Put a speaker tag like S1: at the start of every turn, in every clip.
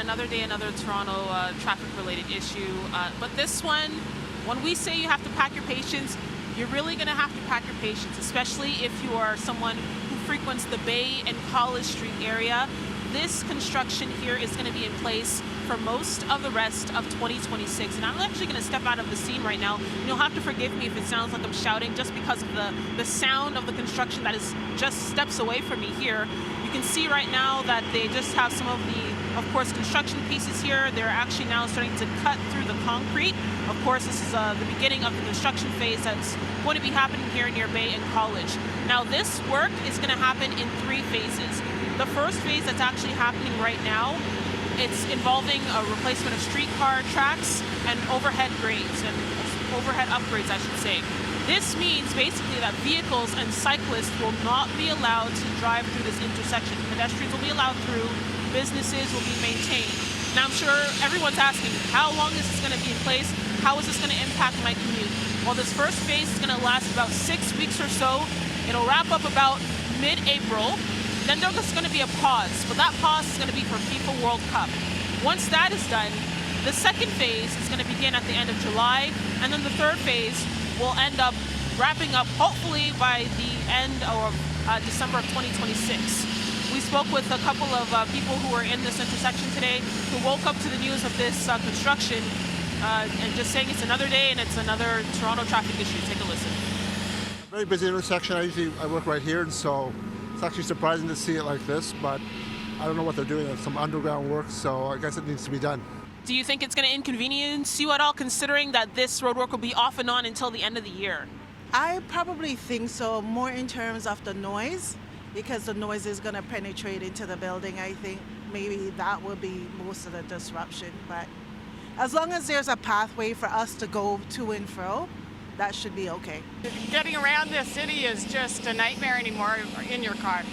S1: another day, another Toronto traffic-related issue. But this one, when we say you have to pack your patience, you're really going to have to pack your patience, especially if you are someone who frequents the Bay and College Street area. This construction here is going to be in place for most of the rest of 2026. And I'm actually going to step out of the scene right now. And you'll have to forgive me if it sounds like I'm shouting just because of the sound of the construction that is just steps away from me here. You can see right now that they just have some of the, of course, construction pieces here. They're actually now starting to cut through the concrete. Of course, this is the beginning of the construction phase that's going to be happening here near Bay and College. Now, this work is going to happen in 3 phases. The first phase that's actually happening right now, it's involving a replacement of streetcar tracks and overhead grades and overhead upgrades, I should say. This means basically that vehicles and cyclists will not be allowed to drive through this intersection. Pedestrians will be allowed through, businesses will be maintained. Now I'm sure everyone's asking, how long is this going to be in place? How is this going to impact my commute? Well, this first phase is going to last about 6 weeks or so. It'll wrap up about mid-April. Then there's going to be a pause, but that pause is going to be for FIFA World Cup. Once that is done, the second phase is going to begin at the end of July, and then the third phase will end up wrapping up hopefully by the end of December of 2026. We spoke with a couple of people who were in this intersection today who woke up to the news of this construction and just saying it's another day and it's another Toronto traffic issue. Take a listen.
S2: Very busy intersection. I work right here, and so it's actually surprising to see it like this, but I don't know what they're doing. There's some underground work, so I guess it needs to be done.
S1: Do you think it's going to inconvenience you at all, considering that this roadwork will be off and on until the end of the year?
S3: I probably think so, more in terms of the noise, because the noise is going to penetrate into the building. I think maybe that will be most of the disruption, but as long as there's a pathway for us to go to and fro, that should be okay.
S4: Getting around this city is just a nightmare anymore in your car.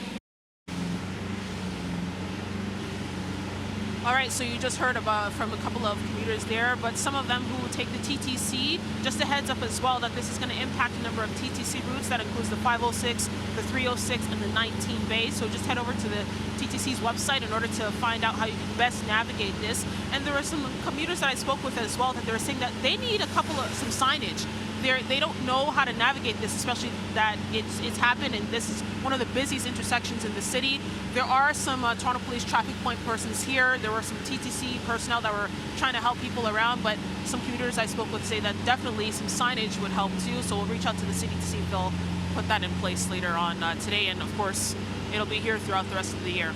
S1: All right, so you just heard from a couple of commuters there, but some of them who take the TTC, just a heads up as well that this is going to impact a number of TTC routes. That includes the 506, the 306, and the 19 Bay. So just head over to the TTC's website in order to find out how you can best navigate this. And there were some commuters that I spoke with as well that they were saying that they need some signage. They don't know how to navigate this, especially that it's happened, and this is one of the busiest intersections in the city. There are some Toronto Police traffic point persons here. There were some TTC personnel that were trying to help people around, but some commuters I spoke with say that definitely some signage would help too. So we'll reach out to the city to see if they'll put that in place later on today, and of course, it'll be here throughout the rest of the year.